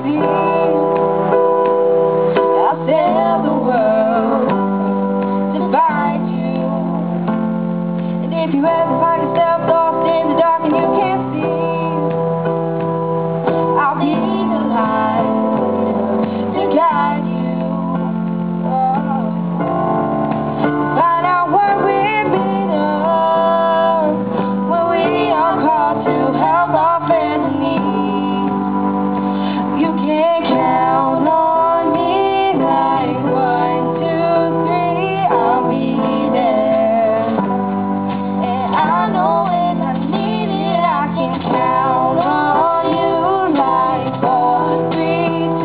see. I'll tell the world to find you. And if you ever find yourself lost in the dark and you can't see, I'll be the light to guide you. Find out what we're made of when we are called to help our friends in need. You can count on me like 1, 2, 3, I'll be there. And I know when I need it, I can count on you like 4, 3,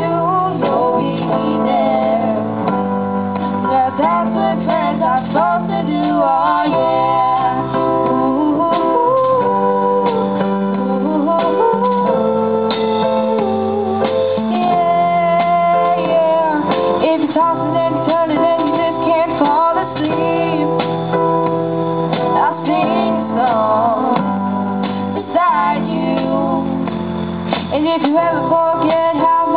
2, you'll be there. Cause that's what friends are supposed to do, oh yeah. Ooh, yeah, yeah. If you're tossing and turning and you just can't fall asleep, I'll sing a song beside you. And if you ever forget how